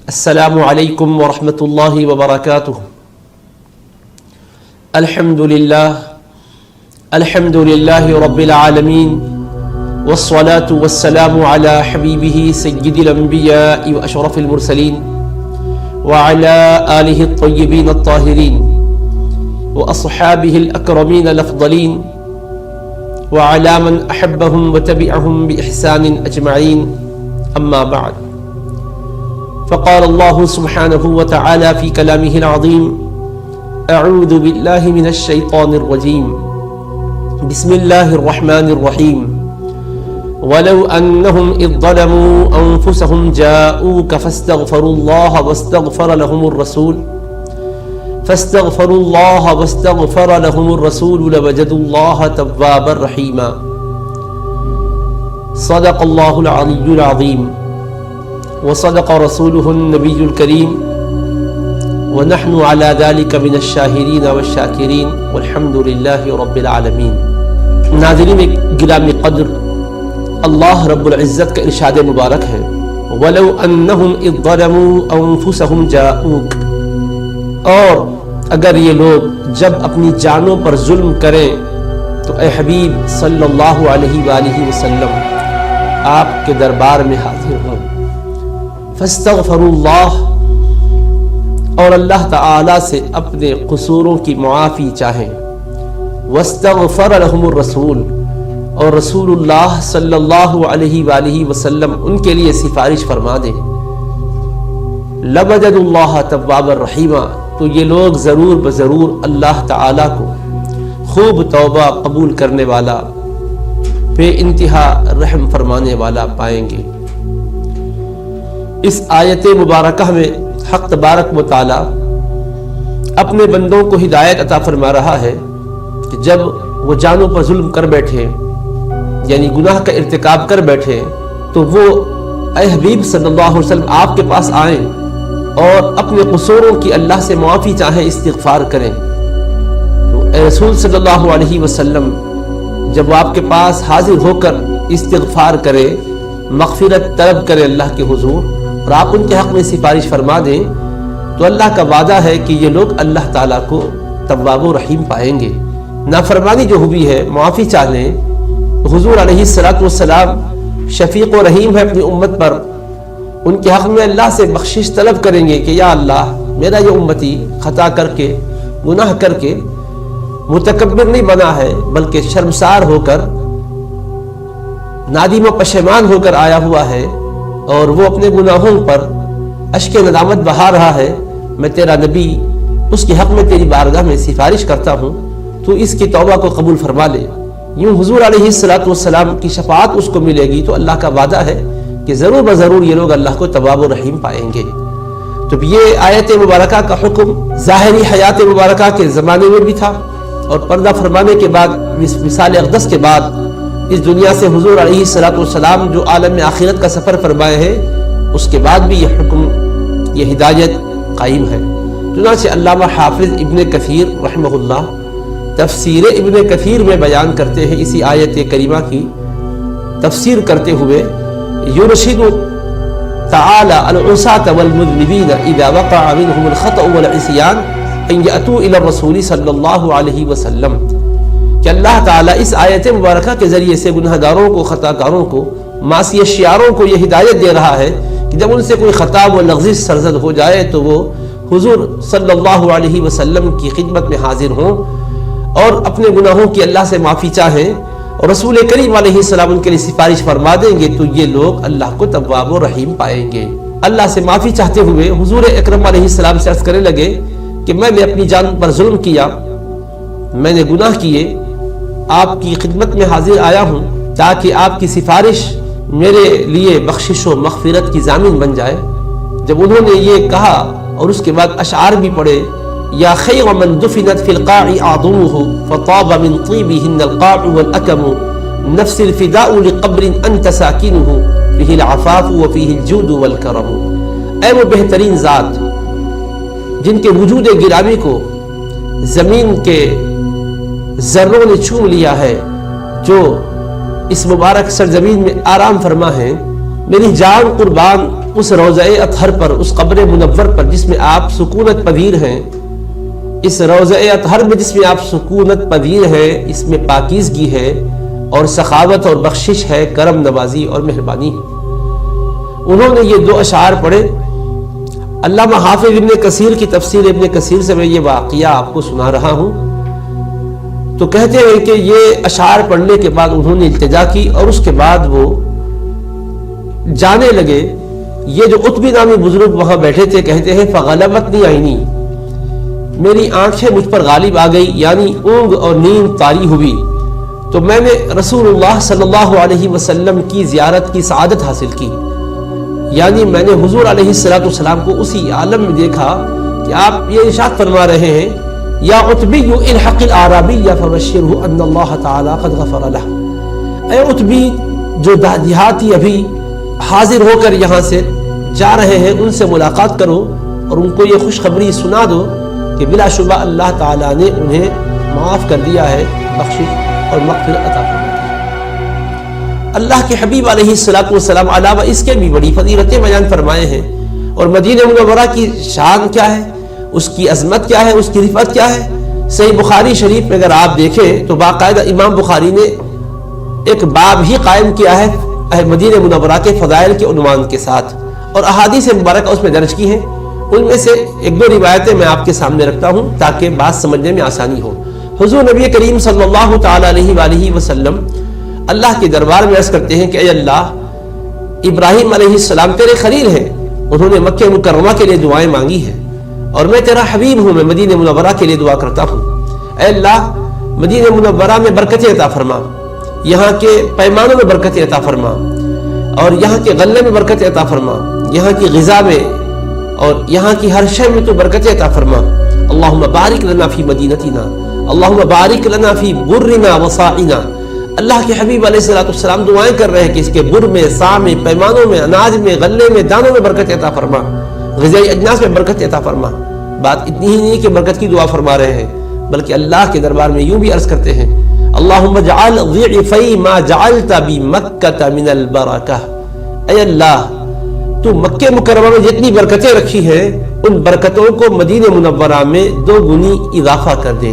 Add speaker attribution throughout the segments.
Speaker 1: السلام علیکم ورحمۃ اللہ وبرکاتہ۔ الحمد للہ رب العالمین، والصلاة والسلام علی حبیبہ سید الانبیاء واشرف المرسلین، وعلی آلہ الطیبین الطاہرین، واصحابہ الاکرمین الافضلین، وعلی من احبہم وتبعہم بإحسان اجمعین، اما بعد۔ فقال الله سبحانه وتعالى في كلامه العظيم: أعوذ بالله من الشيطان الرجيم، بسم الله الرحمن الرحيم، ولو أنهم إذ ظلموا أنفسهم جاءوك فاستغفروا الله واستغفر لهم الرسول لوجدوا الله توابا رحيما۔ صدق الله العلي العظيم، وصدق رسوله النبي الكريم، ونحن على ذلك من الشاهدين والشاكرين، والحمد لله رب العالمين۔ ناظرین گرامی قدر، اللہ رب العزت کا ارشاد مبارک ہے: وَلَوْ أَنَّهُمْ إِذْ ظَلَمُوا أَنفُسَهُمْ جَاءُوكَ، اور اگر یہ لوگ جب اپنی جانوں پر ظلم کریں تو اے حبیب صلی اللہ علیہ وآلہ وسلم آپ کے دربار میں حاضر ہوں، فاستغفروا اللہ، اور اللہ تعالی سے اپنے قصوروں کی معافی چاہیں، واستغفر لهم الرسول، اور رسول اللہ صلی اللہ علیہ وآلہ وسلم ان کے لیے سفارش فرما دیں، لوجدوا اللہ توابا رحیما، تو یہ لوگ ضرور بضرور اللہ تعالی کو خوب توبہ قبول کرنے والا، بے انتہا رحم فرمانے والا پائیں گے۔ اس آیت مبارکہ میں حق تبارک و تعالی اپنے بندوں کو ہدایت عطا فرما رہا ہے کہ جب وہ جانوں پر ظلم کر بیٹھے، یعنی گناہ کا ارتکاب کر بیٹھے، تو وہ اے حبیب صلی اللہ علیہ وسلم آپ کے پاس آئیں اور اپنے قصوروں کی اللہ سے معافی چاہیں، استغفار کریں۔ تو اے رسول صلی اللہ علیہ وسلم جب وہ آپ کے پاس حاضر ہو کر استغفار کرے، مغفرت طلب کرے اللہ کے حضور، اور آپ ان کے حق میں سفارش فرما دیں، تو اللہ کا وعدہ ہے کہ یہ لوگ اللہ تعالیٰ کو تواب و رحیم پائیں گے۔ نافرمانی جو ہوئی ہے، معافی چاہ لیں، حضور علیہ السلام شفیق و رحیم ہے اپنی امت پر، ان کے حق میں اللہ سے بخشش طلب کریں گے کہ یا اللہ میرا یہ امتی خطا کر کے، گناہ کر کے متکبر نہیں بنا ہے، بلکہ شرمسار ہو کر، نادم و پشیمان ہو کر آیا ہوا ہے، اور وہ اپنے گناہوں پر اشک ندامت بہا رہا ہے۔ میں تیرا نبی، اس کے حق میں تیری بارگاہ میں سفارش کرتا ہوں، تو اس کی توبہ کو قبول فرما لے۔ یوں حضور علیہ السلام کی شفاعت اس کو ملے گی، تو اللہ کا وعدہ ہے کہ ضرور بضرور یہ لوگ اللہ کو تواب و رحیم پائیں گے۔ تو یہ آیت مبارکہ کا حکم ظاہری حیات مبارکہ کے زمانے میں بھی تھا، اور پردہ فرمانے کے بعد، وصال اقدس کے بعد، اس دنیا سے حضور علیہ السلام جو عالم آخرت کا سفر فرمائے ہیں، اس کے بعد بھی یہ حکم، یہ ہدایت قائم ہے۔ چنانچہ علامہ حافظ ابن کثیر رحمہ اللہ تفسیر ابن کثیر میں بیان کرتے ہیں، اسی آیت کریمہ کی تفسیر کرتے ہوئے: یرشد تعالی العصاة والمذنبین اذا وقع منهم الخطأ والعصیان ان یأتوا الی الرسول صلی اللہ علیہ وسلم، کہ اللہ تعالیٰ اس آیت مبارکہ کے ذریعے سے گناہ گاروں کو، خطا کاروں کو، معصیت شیاروں کو یہ ہدایت دے رہا ہے کہ جب ان سے کوئی خطا و لغزش سرزد ہو جائے تو وہ حضور صلی اللہ علیہ وسلم کی خدمت میں حاضر ہوں اور اپنے گناہوں کی اللہ سے معافی چاہیں، اور رسول کریم علیہ السلام ان کے لیے سفارش فرما دیں گے، تو یہ لوگ اللہ کو تواب و رحیم پائیں گے۔ اللہ سے معافی چاہتے ہوئے حضور اکرم علیہ السلام سے عرض کرنے لگے کہ میں نے اپنی جان پر ظلم کیا، میں نے گناہ کیے، آپ کی خدمت میں حاضر آیا ہوں تاکہ آپ کی سفارش میرے لیے بخشش و مغفرت کی ضامن بن جائے۔ جب انہوں نے یہ کہا اور اس کے بعد اشعار بھی پڑھے: یا خیر من دفنت فی القاع اعظمه فطاب من طیبہن القاع والاکم نفس الفداء لقبر انت ساکنہ فیہ العفاف وفیہ الجود والکرم۔ اے وہ بہترین ذات جن کے وجود گرامی کو زمین کے ذروں نے چھوم لیا ہے، جو اس مبارک سرزمین میں آرام فرما ہے، میری جان قربان اس روضہ اطہر پر، اس قبر منور پر جس میں آپ سکونت پذیر ہیں، اس روضہ اطہر میں جس میں آپ سکونت پذیر ہیں، اس میں پاکیزگی ہے اور سخاوت اور بخشش ہے، کرم نوازی اور مہربانی ہے۔ انہوں نے یہ دو اشعار پڑھے۔ علامہ حافظ ابن کثیر کی تفسیر ابن کثیر سے میں یہ واقعہ آپ کو سنا رہا ہوں۔ تو کہتے ہیں کہ یہ اشعار پڑھنے کے بعد انہوں نے التجا کی اور اس کے بعد وہ جانے لگے۔ یہ جو عتبی نامی بزرگ وہاں بیٹھے تھے کہتے ہیں فغلبتنی عینی، میری آنکھیں مجھ پر غالب آ گئی، یعنی اونگ اور نیند طاری ہوئی، تو میں نے رسول اللہ صلی اللہ علیہ وسلم کی زیارت کی سعادت حاصل کی، یعنی میں نے حضور علیہ السلام کو اسی عالم میں دیکھا کہ آپ یہ ارشاد فرما رہے ہیں یا عتبی الحق الاعرابی فبشرہ ان اللہ تعالی قد غفر لہ، اے عتبی جو دیہاتی ابھی حاضر ہو کر یہاں سے جا رہے ہیں ان سے ملاقات کرو اور ان کو یہ خوشخبری سنا دو کہ بلا شبہ اللہ تعالیٰ نے انہیں معاف کر دیا ہے، بخشش اور مغفرت عطا فرما دی۔ اللہ کے حبیب علیہ السلام علاوہ اس کے بھی بڑی فضیلتیں بیان فرمائے ہیں، اور مدینہ منورہ کی شان کیا ہے، اس کی عظمت کیا ہے، اس کی رفعت کیا ہے۔ صحیح بخاری شریف میں اگر آپ دیکھیں تو باقاعدہ امام بخاری نے ایک باب ہی قائم کیا ہے مدینہ منورہ کے فضائل کے عنوان کے ساتھ، اور احادیث مبارکہ اس میں درج کی ہیں۔ ان میں سے ایک دو روایتیں میں آپ کے سامنے رکھتا ہوں تاکہ بات سمجھنے میں آسانی ہو۔ حضور نبی کریم صلی اللہ تعالی علیہ وآلہ وسلم اللہ کے دربار میں عرض کرتے ہیں کہ اے اللہ، ابراہیم علیہ السلام تیرے خلیل ہیں، انہوں نے مکہ مکرمہ کے لیے دعائیں مانگی ہیں، اور میں تیرا حبیب ہوں، میں مدینہ منورہ کے لیے دعا کرتا ہوں۔ اے اللہ، مدینہ منورہ میں برکتیں عطا فرما، یہاں کے پیمانوں میں برکت عطا فرما، اور یہاں کے غلے میں برکت عطا فرما، یہاں کی غذا میں اور یہاں کی ہر شے میں تو برکت عطا فرما۔ اللہم بارک لنا فی مدینتنا، اللہم بارک لنا فی برنا وصاعنا۔ اللہ کے حبیب علیہ السلام دعائیں کر رہے ہیں کہ اس کے بر میں، سا میں، پیمانوں میں، اناج میں، غلے میں، دانوں میں برکت عطا فرما، غذائی اجناس میں برکت عطا فرما۔ بات اتنی ہی نہیں کہ برکت کی دعا فرما رہے ہیں، بلکہ اللہ کے دربار میں یوں بھی عرض کرتے ہیں اللہم اجعل ضعفی ما جعلت بمکہ من البرکہ، اے اللہ تو مکہ مکرمہ میں جتنی برکتیں رکھی ہیں ان برکتوں کو مدینہ منورہ میں دو گنی اضافہ کر دے۔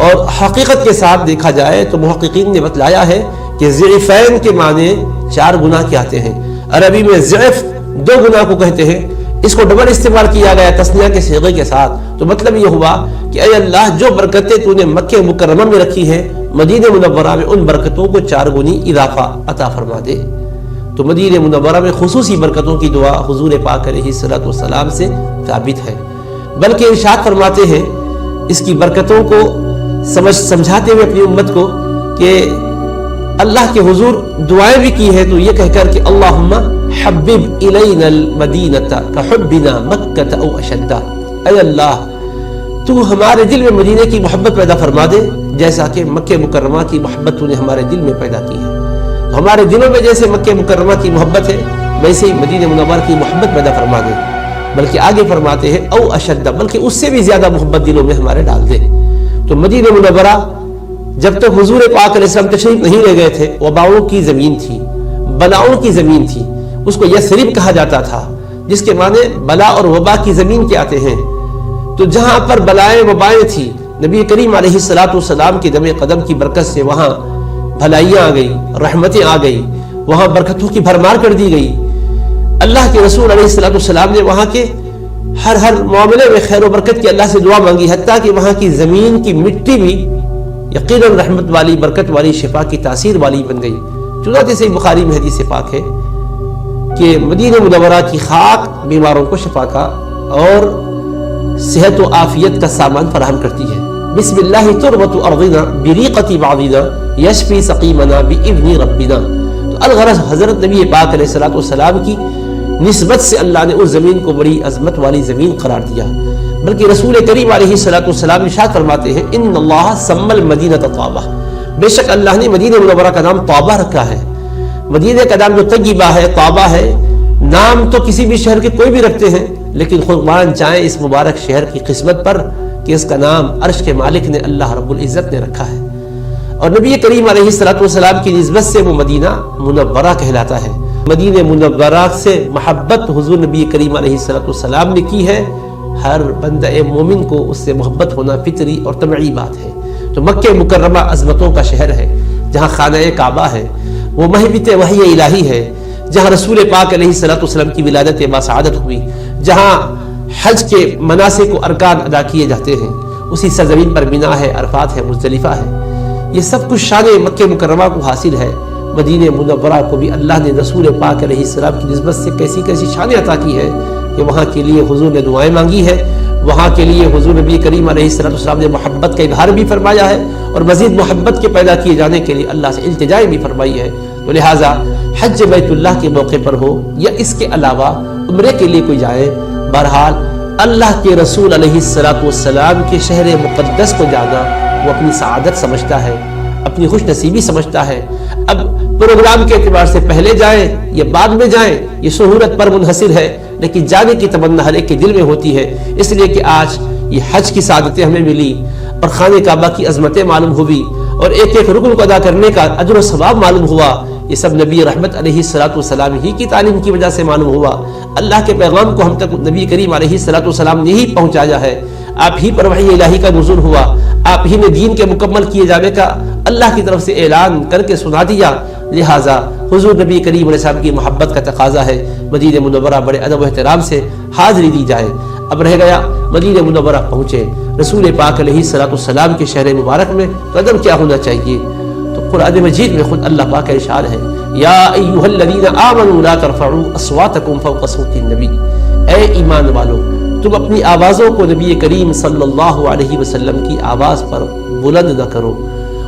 Speaker 1: اور حقیقت کے ساتھ دیکھا جائے تو محققین نے بتلایا ہے کہ ضعفین کے معنی 4 گنا کے آتے ہیں۔ عربی میں ضعف 2 گنا کو کہتے ہیں، اس کو ڈبل استعمال کیا گیا تثنیہ کے صیغے کے ساتھ، تو مطلب یہ ہوا کہ اے اللہ جو برکتیں تو نے مکہ مکرمہ میں رکھی ہیں مدینہ منورہ میں ان برکتوں کو 4 گنی اضافہ عطا فرما دے۔ تو مدینہ منورہ میں خصوصی برکتوں کی دعا حضور پاک علیہ السلام سے ثابت ہے، بلکہ ارشاد فرماتے ہیں اس کی برکتوں کو سمجھاتے ہوئے اپنی امت کو کہ اللہ کے حضور دعائیں بھی کی ہیں، تو یہ کہہ کر کہ اللہم حبب الینا المدینۃ کحبنا مکۃ او اشد، اے اللہ تو ہمارے دل میں مدینہ کی محبت پیدا فرما دے جیسا کہ مکہ مکرمہ کی محبت تو نے ہمارے دل میں پیدا کی ہے۔ ہمارے دلوں میں جیسے مکہ مکرمہ کی محبت ہے ویسے ہی مدینہ منورہ کی محبت پیدا فرما دے، بلکہ آگے فرماتے ہیں او اشد، بلکہ اس سے بھی زیادہ محبت دلوں میں ہمارے ڈال دے۔ تو مدینہ منورہ جب تک حضور پاک علیہ السلام تشریف نہیں لے گئے تھے وباؤں کی زمین تھی، بلاؤں کی زمین تھی، اس کو یثرب کہا جاتا تھا، جس کے معنی بلا اور وبا کی زمین کے آتے ہیں۔ تو جہاں پر بلائیں وبائیں تھی نبی کریم علیہ السلام کے دم قدم کی برکت سے وہاں بھلائیاں آ گئی، رحمتیں آ گئی، وہاں برکتوں کی بھرمار کر دی گئی۔ اللہ کے رسول علیہ السلام نے وہاں کے ہر معاملے میں خیر و برکت کی اللہ سے دعا مانگی، حتیٰ کہ وہاں کی زمین کی مٹی بھی یقیناً رحمت والی، برکت والی، شفا کی تاثیر والی بن گئی۔ چنانچہ صحیح بخاری میں حدیث پاک ہے کہ مدینہ منورہ کی خاک بیماروں کو شفا کا اور صحت و عافیت کا سامان فراہم کرتی ہے۔ بسم اللہ تربت ارضنا بریقت بعضنا یشفی سقیمنا باذن ربنا۔ تو الغرض حضرت نبی پاک علیہ السلام کی نسبت سے اللہ نے اس زمین کو بڑی عظمت والی زمین قرار دیا، بلکہ رسول کریم علیہ السلام ارشاد فرماتے ہیں ان اللہ سمى المدینہ طابہ، بے شک اللہ نے مدینہ منورہ کا نام طابہ رکھا ہے۔ مدینہ کا نام جو طیبہ ہے، طابہ ہے، نام تو کسی بھی شہر کے کوئی بھی رکھتے ہیں، لیکن قربان چاہیں اس مبارک شہر کی قسمت پر کہ اس کا نام عرش کے مالک نے اللہ رب العزت نے رکھا ہے، اور نبی کریم علیہ السلام کی نسبت سے وہ مدینہ منورہ کہلاتا ہے۔ مدینہ منورہ سے محبت حضور نبی کریم علیہ السلام نے کی ہے، ہر بندہ مومن کو اس سے محبت ہونا فطری اور طبعی بات ہے۔ تو مکہ مکرمہ عظمتوں کا شہر ہے، جہاں خانہ کعبہ ہے، وہ مہبت وحی الہی ہے، جہاں رسول پاک علیہ السلام کی ولادت باسعادت ہوئی، جہاں حج کے مناسک و ارکان ادا کیے جاتے ہیں، اسی سرزمین پر مینا ہے، عرفات ہے، مزدلفہ ہے۔ یہ سب کچھ شان مکہ مکرمہ کو حاصل ہے۔ مدینہ منورہ کو بھی اللہ نے رسول پاک علیہ السلام کی نسبت سے کیسی کیسی شانیں عطا کی ہے کہ وہاں کے لیے حضور نے دعائیں مانگی ہے، وہاں کے لیے حضور نبی کریم علیہ السلام نے محبت کا اظہار بھی فرمایا ہے، اور مزید محبت کے پیدا کیے جانے کے لیے اللہ سے التجائیں بھی فرمائی ہے۔ تو لہٰذا حج بیت اللہ کے موقع پر ہو یا اس کے علاوہ عمرے کے لیے کوئی جائے، بہرحال اللہ کے رسول علیہ السلام کے شہر مقدس کو جانا وہ اپنی سعادت سمجھتا ہے، اپنی خوش نصیبی سمجھتا ہے۔ اب پروگرام کے اعتبار سے پہلے جائیں یا بعد میں جائیں یہ سہولت پر منحصر ہے، لیکن جانے کی تمنا ہر ایک کے دل میں ہوتی ہے، اس لیے کہ آج یہ حج کی سعادتیں ہمیں ملی اور خانہ کعبہ کی عظمتیں معلوم ہوئی اور ایک ایک رکن کو ادا کرنے کا اجر و ثواب معلوم ہوا۔ یہ سب نبی رحمت علیہ السلام ہی کی تعلیم کی وجہ سے معلوم ہوا۔ اللہ کے پیغام کو ہم تک نبی کریم علیہ السلام نے ہی پہنچایا ہے، آپ ہی پر وحی الہی کا نزول ہوا، آپ ہی نے دین کے مکمل کیے جانے کا اللہ کی طرف سے اعلان کر کے سنا دیا۔ لہٰذا حضور نبی کریم علیہ السلام کی محبت کا تقاضا ہے مدینہ منورہ بڑے ادب و احترام سے حاضری دی جائے۔ اب رہ گیا مدینہ منورہ پہنچے رسول پاک علیہ السلام کے شہر مبارک میں قدم کیا ہونا چاہیے؟ تو قرآن مجید میں خود اللہ پاک کا ارشاد ہے، یا ایھا الذین آمنوا لا ترفعوا اصواتکم فوق صوت النبی، اے ایمان والو تم اپنی آوازوں کو نبی کریم صلی اللہ علیہ وسلم کی آواز پر بلند نہ کرو،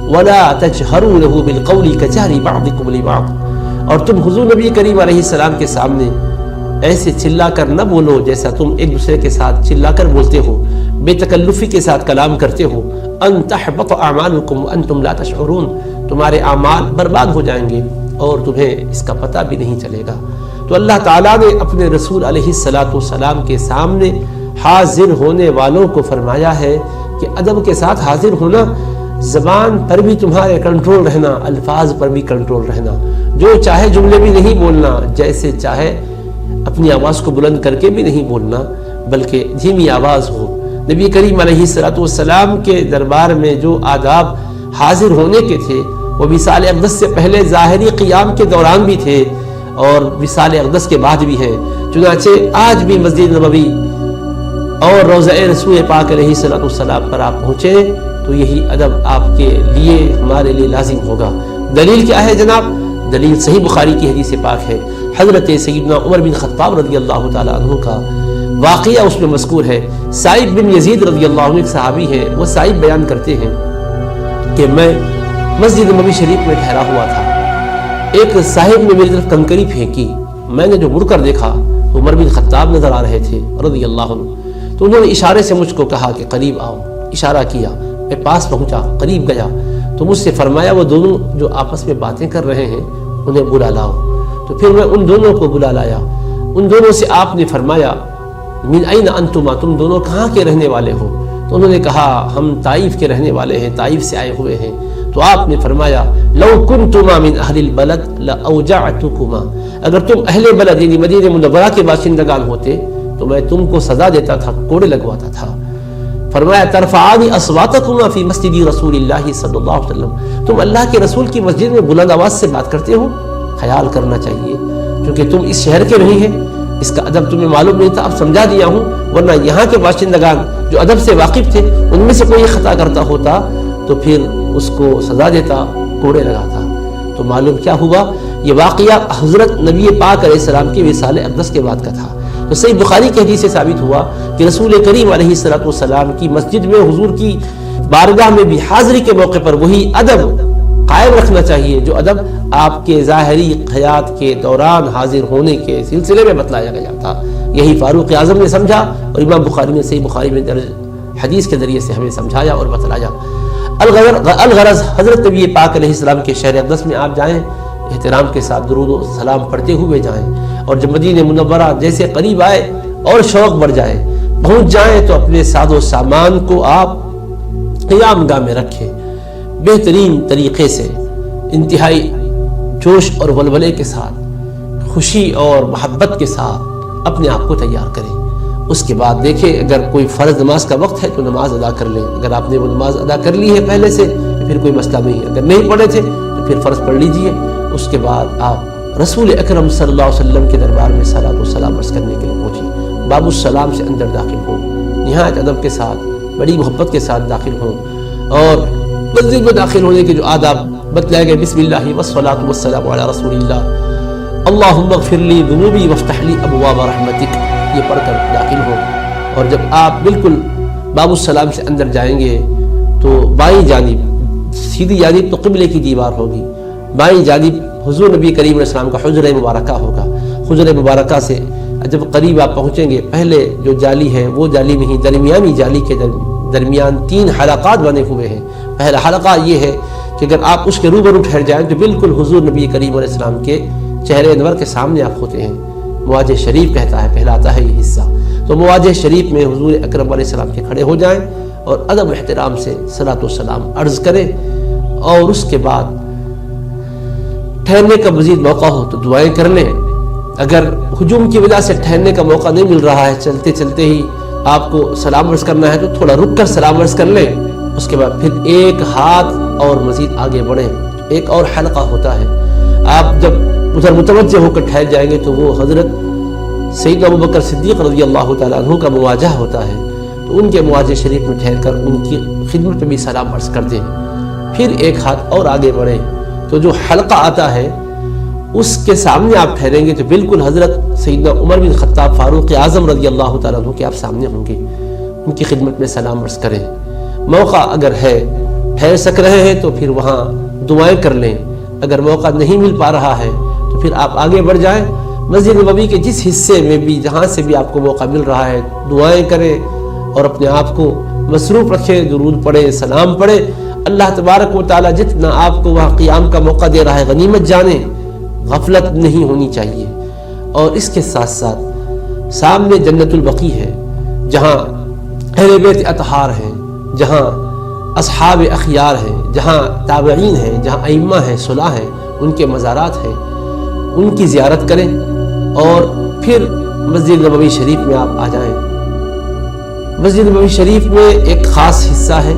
Speaker 1: ولا تجہروا له بالقول کجہر بعضکم لبعض، اور تم حضور نبی کریم علیہ السلام کے سامنے ایسے چلا کر نہ بولو جیسا تم ایک دوسرے کے ساتھ چلا کر بولتے ہو، بے تکلفی کے ساتھ کلام کرتے ہو، ان تحبط اعمالکم وانتم لا تشعرون، تمہارے اعمال برباد ہو جائیں گے اور تمہیں اس کا پتہ بھی نہیں چلے گا۔ تو اللہ تعالیٰ نے اپنے رسول علیہ السلام کے سامنے حاضر ہونے والوں کو فرمایا ہے کہ ادب کے ساتھ حاضر ہونا، زبان پر بھی تمہارے کنٹرول رہنا، الفاظ پر بھی کنٹرول رہنا، جو چاہے جملے بھی نہیں بولنا، جیسے چاہے اپنی آواز کو بلند کر کے بھی نہیں بولنا، بلکہ دھیمی آواز ہو۔ نبی کریم علیہ السلام کے دربار میں جو آداب حاضر ہونے کے تھے وہ وصال اقدس سے پہلے ظاہری قیام کے دوران بھی تھے اور وصال اقدس کے بعد بھی ہیں۔ چنانچہ آج بھی مسجد نبوی اور روضہ رسول پاک علیہ السلام پر آپ پہنچے تو یہی ادب آپ کے لیے ہمارے لیے لازم ہوگا۔ دلیل کیا ہے جناب؟ دلیل صحیح بخاری کی حدیث پاک ہے، حضرت سیدنا عمر بن خطاب رضی اللہ تعالیٰ عنہ کا واقعہ اس میں مذکور ہے۔ سائب بن یزید رضی اللہ عنہ ایک صحابی ہے، وہ سائب بیان کرتے ہیں کہ میں مسجد نبوی شریف میں ٹھہرا ہوا تھا، ایک صاحب نے میری طرف کنکری پھینکی، میں نے جو مڑ کر دیکھا تو عمر بن خطاب نظر آ رہے تھے رضی اللہ عنہ، تو انہوں نے اشارے سے مجھ کو کہا کہ قریب آؤ، اشارہ کیا، میں پاس پہنچا، قریب گیا تو مجھ سے فرمایا وہ دونوں جو آپس میں باتیں کر رہے ہیں انہیں بلا لاؤ۔ تو پھر میں ان دونوں کو بلا لایا، ان دونوں سے آپ نے فرمایا من این انتما، تم دونوں کہاں کے رہنے والے ہو؟ تو انہوں نے کہا ہم طائف کے رہنے والے ہیں، طائف سے آئے ہوئے ہیں۔ تو آپ نے فرمایا لو کنتما من اہل البلد لاوجعتکما، اگر تم اہل بلد یعنی مدینہ منورہ کے باشندگان ہوتے تو میں تم کو سزا دیتا تھا، کوڑے لگواتا تھا۔ فرمایا ترفعان اصواتکما فی مسجد رسول اللہ صلی اللہ علیہ وسلم، تم اللہ کے رسول کی مسجد میں بلند آواز سے بات کرتے ہو، خیال کرنا چاہیے کیونکہ تم اس شہر کے نہیں ہیں، اس کا ادب تمہیں معلوم نہیں تھا، اب سمجھا دیا ہوں، ورنہ یہاں کے باشندگان جو ادب سے واقف تھے ان میں سے کوئی خطا کرتا ہوتا تو پھر اس کو سزا دیتا، کوڑے لگاتا۔ تو معلوم کیا ہوا؟ یہ واقعہ حضرت نبی پاک علیہ السلام کے وصال اقدس کے بعد کا تھا۔ تو صحیح بخاری کی حدیث سے ثابت ہوا کہ رسول کریم علیہ السلام کی مسجد میں حضور کی بارگاہ میں بھی حاضری کے موقع پر وہی ادب قائم رکھنا چاہیے جو ادب آپ کے ظاہری حیات کے دوران حاضر ہونے کے سلسلے میں بتلایا گیا تھا۔ یہی فاروق اعظم نے سمجھا اور امام بخاری نے صحیح بخاری میں درج حدیث کے ذریعے سے ہمیں سمجھایا اور بتلایا۔ الغرض حضرت نبی پاک علیہ السلام کے شہر اقدس میں آپ جائیں، احترام کے ساتھ درود و سلام پڑھتے ہوئے جائیں، اور جب مدینہ منورہ جیسے قریب آئے اور شوق بڑھ جائے، پہنچ جائیں تو اپنے ساز و سامان کو آپ قیام گاہ میں رکھیں، بہترین طریقے سے انتہائی جوش اور ولولے کے ساتھ خوشی اور محبت کے ساتھ اپنے آپ کو تیار کریں۔ اس کے بعد دیکھیں اگر کوئی فرض نماز کا وقت ہے تو نماز ادا کر لیں، اگر آپ نے وہ نماز ادا کر لی ہے پہلے سے پھر کوئی مسئلہ نہیں ہے، اگر نہیں پڑھے تھے تو پھر فرض پڑھ لیجئے۔ اس کے بعد آپ رسول اکرم صلی اللہ علیہ وسلم کے دربار میں صلاۃ و سلام عرض کرنے کے لیے پہنچیں، باب السلام سے اندر داخل ہوں، نہایت ادب کے ساتھ بڑی محبت کے ساتھ داخل ہوں، اور مسجد میں داخل ہونے کے جو آداب بتلائے گئے، بسم اللہ والصلاۃ والسلام علی رسول اللہ، اللہم اغفر لی ذنوبی وافتح لی ابواب رحمتک، یہ پڑھ کر داخل ہو۔ اور جب آپ بالکل باب السلام سے اندر جائیں گے تو بائیں جانب سیدھی جانب تو قبلے کی دیوار ہوگی، بائیں جانب حضور نبی کریم علیہ السلام کا حجرہ مبارکہ ہوگا۔ حجرہ مبارکہ سے جب قریب آپ پہنچیں گے، پہلے جو جالی ہے وہ جالی نہیں، درمیانی جالی کے درمیان 3 حلقات بنے ہوئے ہیں۔ پہلا حلقہ یہ ہے کہ اگر آپ اس کے روبرو ٹھہر جائیں تو بالکل حضور نبی کریم علیہ السلام کے چہرے انور کے سامنے آپ ہوتے ہیں۔ مواجہ شریف کہتا ہے، پہلاتا ہے یہ حصہ، تو مواجہ شریف میں حضور اکرم علیہ السلام کے کھڑے ہو جائیں اور ادب احترام سے صلاۃ و سلام عرض کریں، اور اس کے بعد ٹھہرنے کا مزید موقع ہو تو دعائیں کر لیں۔ اگر ہجوم کی وجہ سے ٹھہرنے کا موقع نہیں مل رہا ہے، چلتے چلتے ہی آپ کو سلام عرض کرنا ہے تو تھوڑا رک کر سلام عرض کر لیں۔ اس کے بعد پھر ایک ہاتھ اور مزید آگے بڑھیں، ایک اور حلقہ ہوتا ہے۔ آپ جب ادھر متوجہ ہو کر ٹھہر جائیں گے تو وہ حضرت سیدنا ابوبکر صدیق رضی اللہ تعالیٰ عنہ کا مواجہ ہوتا ہے، تو ان کے مواجہ شریف میں ٹھہر کر ان کی خدمت میں بھی سلام عرض کر دیں۔ پھر ایک ہاتھ اور آگے بڑھیں تو جو حلقہ آتا ہے اس کے سامنے آپ ٹھہریں گے تو بالکل حضرت سیدنا عمر بن خطاب فاروق اعظم رضی اللہ تعالیٰ عنہ کے آپ سامنے ہوں گے، ان کی خدمت میں سلام عرض کریں۔ موقع اگر ہے، ٹھہر سک رہے ہیں تو پھر وہاں دعائیں کر لیں، اگر موقع نہیں مل پا رہا ہے تو پھر آپ آگے بڑھ جائیں، مسجد نبوی کے جس حصے میں بھی جہاں سے بھی آپ کو موقع مل رہا ہے دعائیں کریں اور اپنے آپ کو مصروف رکھیں، درود پڑھیں، سلام پڑھیں۔ اللہ تبارک و تعالیٰ جتنا آپ کو وہاں قیام کا موقع دے رہا ہے غنیمت جانیں، غفلت نہیں ہونی چاہیے۔ اور اس کے ساتھ ساتھ سامنے جنت البقیع ہے، جہاں اہل بیت اطہار ہیں، جہاں اصحاب اخیار ہیں، جہاں تابعین ہیں، جہاں ائمہ ہیں، صلح ہیں، ان کے مزارات ہیں، ان کی زیارت کریں اور پھر مسجد نبوی شریف میں آپ آ جائیں۔ مسجد نبوی شریف میں ایک خاص حصہ ہے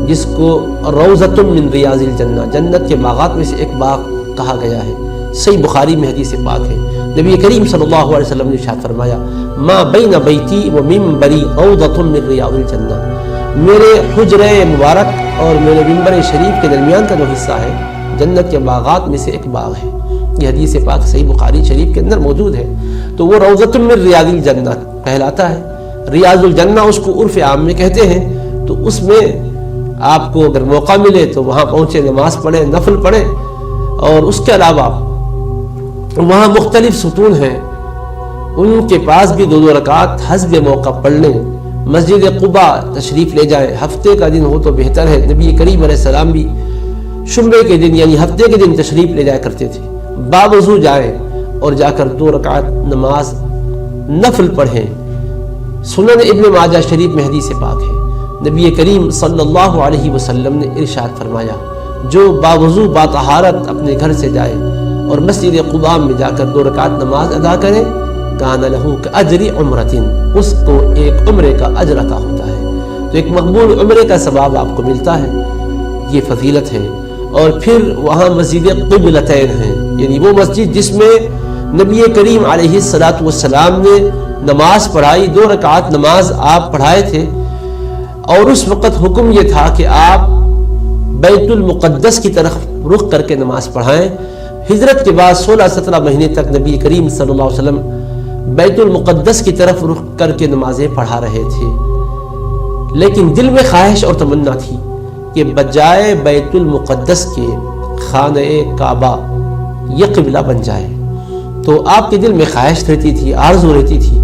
Speaker 1: جس کو روضۃ من ریاض الجنہ، جنت کے باغات میں سے ایک باغ کہا گیا ہے۔ صحیح بخاری میں حدیث پاک ہے، نبی کریم صلی اللہ علیہ وسلم نے ارشاد فرمایا، ما بین بیتی و منبری روضۃ من ریاض الجنہ، میرے حجرہ مبارک اور میرے منبر شریف کے درمیان کا جو حصہ ہے جنت کے باغات میں سے ایک باغ ہے۔ یہ حدیث پاک صحیح بخاری شریف کے اندر موجود ہے، تو وہ روضۃ من ریاض الجنہ کہلاتا ہے۔ ریاض الجنہ اس کو عرف عام میں کہتے ہیں، تو اس میں آپ کو اگر موقع ملے تو وہاں پہنچے، نماز پڑھیں، نفل پڑھیں، اور اس کے علاوہ وہاں مختلف ستون ہیں، ان کے پاس بھی 2 رکعت حسب موقع پڑھ لیں۔ مسجد قباء تشریف لے جائیں، ہفتے کا دن ہو تو بہتر ہے، نبی کریم علیہ السلام بھی جمعے کے دن یعنی ہفتے کے دن تشریف لے جایا کرتے تھے۔ باوضو جائیں اور جا کر 2 رکعت نماز نفل پڑھیں۔ سنن ابن ماجہ شریف میں حدیث پاک ہے، نبی کریم صلی اللہ علیہ وسلم نے ارشاد فرمایا، جو باوضو باطہارت اپنے گھر سے جائے اور مسجد قباء میں جا کر 2 رکعت نماز ادا کرے، کان لہ کاجر عمرۃ، اس کو ایک عمرے کا اجر عطا ہوتا ہے، تو ایک مقبول عمرے کا ثواب آپ کو ملتا ہے۔ یہ فضیلت ہے۔ اور پھر وہاں مسجد قبلتین ہیں، یعنی وہ مسجد جس میں نبی کریم علیہ الصلاۃ والسلام نے نماز پڑھائی، 2 رکعت نماز آپ پڑھائے تھے، اور اس وقت حکم یہ تھا کہ آپ بیت المقدس کی طرف رخ کر کے نماز پڑھائیں۔ ہجرت کے بعد 16-17 مہینے تک نبی کریم صلی اللہ علیہ وسلم بیت المقدس کی طرف رخ کر کے نمازیں پڑھا رہے تھے، لیکن دل میں خواہش اور تمنا تھی کہ بجائے بیت المقدس کے خانہ کعبہ یہ قبلہ بن جائے۔ تو آپ کے دل میں خواہش رہتی تھی، آرزو رہتی تھی۔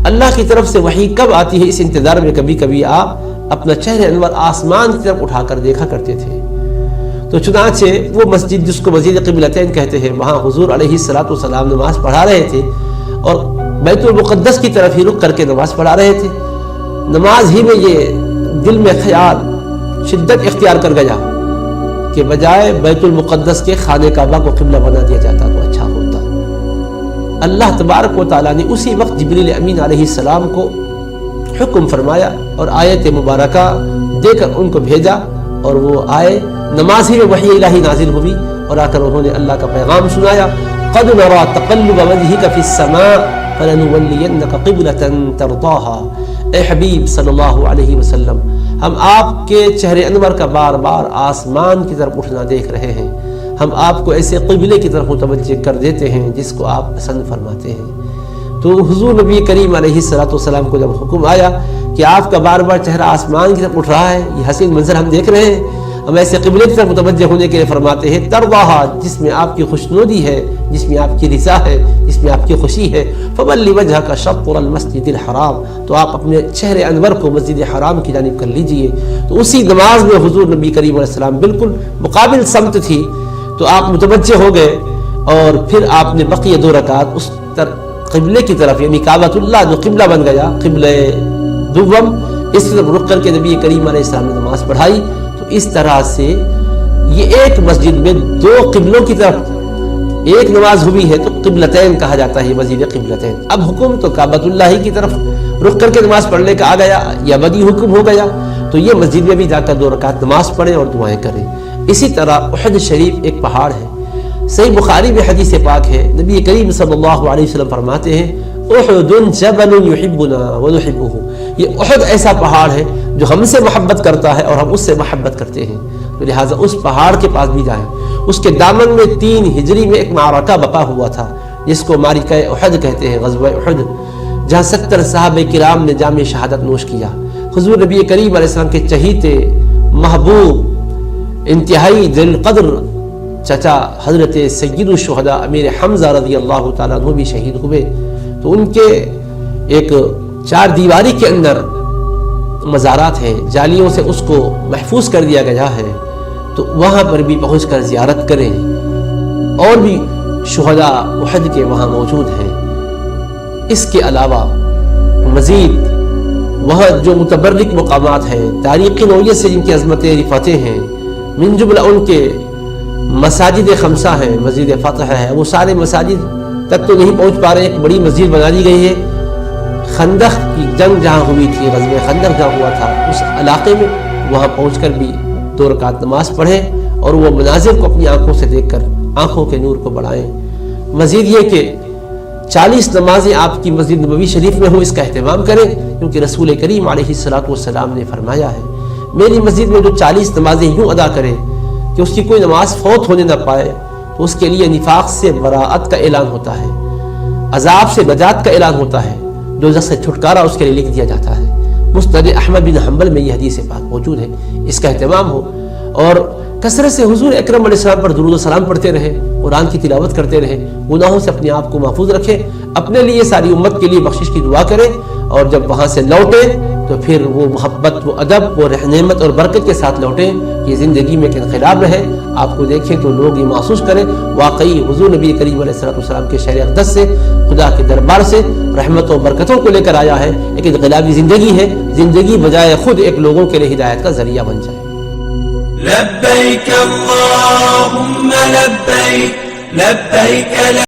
Speaker 1: اللہ کی طرف سے وحی کب آتی ہے اس انتظار میں کبھی کبھی آپ اپنا چہرہ انور آسمان کی طرف اٹھا کر دیکھا کرتے تھے۔ تو چنانچہ وہ مسجد جس کو مسجد قبلتین کہتے ہیں، وہاں حضور علیہ الصلوۃ والسلام نماز پڑھا رہے تھے اور بیت المقدس کی طرف ہی رخ کر کے نماز پڑھا رہے تھے۔ نماز ہی میں یہ دل میں خیال شدت اختیار کر گیا کہ بجائے بیت المقدس کے خانہ کعبہ کو قبلہ بنا دیا جاتا تو اچھا ہوتا۔ اللہ تبارک و تعالیٰ نے اسی وقت جبریل امین علیہ السلام کو حکم فرمایا اور آیت مبارکہ دے کر ان کو بھیجا، اور وہ آئے، نماز ہی میں وحی الہی نازل ہوئی اور آ کر انہوں نے اللہ کا پیغام سنایا، قد نرى تقلب وجهك في السماء فلنولينك قبلة ترضاها۔ اے حبیب صلی اللہ علیہ وسلم، ہم آپ کے چہرے انور کا بار بار آسمان کی طرف اٹھنا دیکھ رہے ہیں، ہم آپ کو ایسے قبلے کی طرف متوجہ کر دیتے ہیں جس کو آپ پسند فرماتے ہیں۔ تو حضور نبی کریم علیہ السلام کو جب حکم آیا کہ آپ کا بار بار چہرہ آسمان کی طرف اٹھ رہا ہے، یہ حسین منظر ہم دیکھ رہے ہیں، ہم ایسے قبلے کی طرف متوجہ ہونے کے لیے فرماتے ہیں ترضاها، جس میں آپ کی خوشنودی ہے، جس میں آپ کی رضا ہے، جس میں آپ کی خوشی ہے، فولی وجهك شطر المسجد الحرام، تو آپ اپنے چہرے انور کو مسجد حرام کی جانب کر لیجئے۔ تو اسی نماز میں حضور نبی کریم علیہ السلام بالکل مقابل سمت تھی، تو آپ متوجہ ہو گئے اور پھر آپ نے بقیہ 2 رکعت اس قبلے کی طرف، یعنی کعبۃ اللہ جو قبلہ بن گیا، قبلہ دوم، اس طرف رخ کر کے نبی کریم علیہ السلام نے نماز پڑھائی۔ تو اس طرح سے یہ ایک مسجد میں 2 قبلوں کی طرف ایک نماز ہوئی ہے، تو قبلتین کہا جاتا ہے، مسجد قبلتین۔ اب حکم تو کعبۃ اللہ کی طرف رخ کر کے نماز پڑھنے کا آ گیا، یا بدی حکم ہو گیا، تو یہ مسجد میں بھی جا کر 2 رکعت نماز پڑھیں اور دعائیں کریں۔ اسی طرح احد شریف ایک پہاڑ ہے، صحیح بخاری میں حدیث پاک ہے، نبی کریم صلی اللہ علیہ وسلم فرماتے ہیں احد جبل یحبنا ونحبہ، یہ احد ایسا پہاڑ ہے جو ہم سے محبت کرتا ہے اور ہم اس سے محبت کرتے ہیں، تو لہٰذا اس پہاڑ کے پاس بھی جائیں۔ اس کے دامن میں 3 ہجری میں ایک معرکہ بقا ہوا تھا جس کو معرکہ احد کہتے ہیں، غزوہ احد، جہاں 70 صحابہ کرام نے جام شہادت نوش کیا۔ حضور نبی کریم علیہ السلام کے چہیتے، محبوب، انتہائی ذی القدر چچا حضرت سید الشہداء امیر حمزہ رضی اللہ تعالیٰ عنہ بھی شہید ہوئے، تو ان کے ایک 4 دیواری کے اندر مزارات ہیں، جالیوں سے اس کو محفوظ کر دیا گیا ہے، تو وہاں پر بھی پہنچ کر زیارت کریں۔ اور بھی شہداء احد کے وہاں موجود ہیں۔ اس کے علاوہ مزید وہاں جو متبرک مقامات ہیں، تاریخی نوعیت سے جن کی عظمتیں رفعتیں ہیں، من جملہ ان کے مساجد 5 ہیں، مسجد فتح ہے، وہ سارے مساجد تک تو نہیں پہنچ پا رہے، ایک بڑی مسجد بنا دی گئی ہے۔ خندق کی جنگ جہاں ہوئی تھی، غزوہ خندق جہاں ہوا تھا، اس علاقے میں وہاں پہنچ کر بھی 2 رکعت نماز پڑھیں اور وہ مناظر کو اپنی آنکھوں سے دیکھ کر آنکھوں کے نور کو بڑھائیں۔ مزید یہ کہ 40 نمازیں آپ کی مسجد نبوی شریف میں ہوں، اس کا اہتمام کریں، کیونکہ رسول کریم علیہ السلام نے فرمایا ہے میری مسجد میں جو 40 نمازیں یوں ادا کرے کہ اس کی کوئی نماز فوت ہونے نہ پائے، تو اس کے لیے نفاق سے براءت کا اعلان ہوتا ہے، عذاب سے نجات کا اعلان ہوتا ہے، دوزخ سے چھٹکارا اس کے لیے لکھ دیا جاتا ہے۔ مسند احمد بن حنبل میں یہ حدیث پاک موجود ہے، اس کا اہتمام ہو اور کثرت سے حضور اکرم علیہ السلام پر درود و سلام پڑھتے رہے، قرآن کی تلاوت کرتے رہے، گناہوں سے اپنے آپ کو محفوظ رکھیں، اپنے لیے ساری امت کے لیے بخشش کی دعا کریں، اور جب وہاں سے لوٹیں تو پھر وہ محبت، وہ ادب، وہ نعمت اور برکت کے ساتھ لوٹیں کہ زندگی میں ایک انقلاب رہے۔ آپ کو دیکھیں تو لوگ یہ محسوس کریں واقعی حضور نبی کریم علیہ السلام کے شہر اقدس سے، خدا کے دربار سے رحمت و برکتوں کو لے کر آیا ہے، ایک انقلابی زندگی ہے، زندگی بجائے خود ایک لوگوں کے لیے ہدایت کا ذریعہ بن جائے۔
Speaker 2: لبیک اللہم لبیک لبیک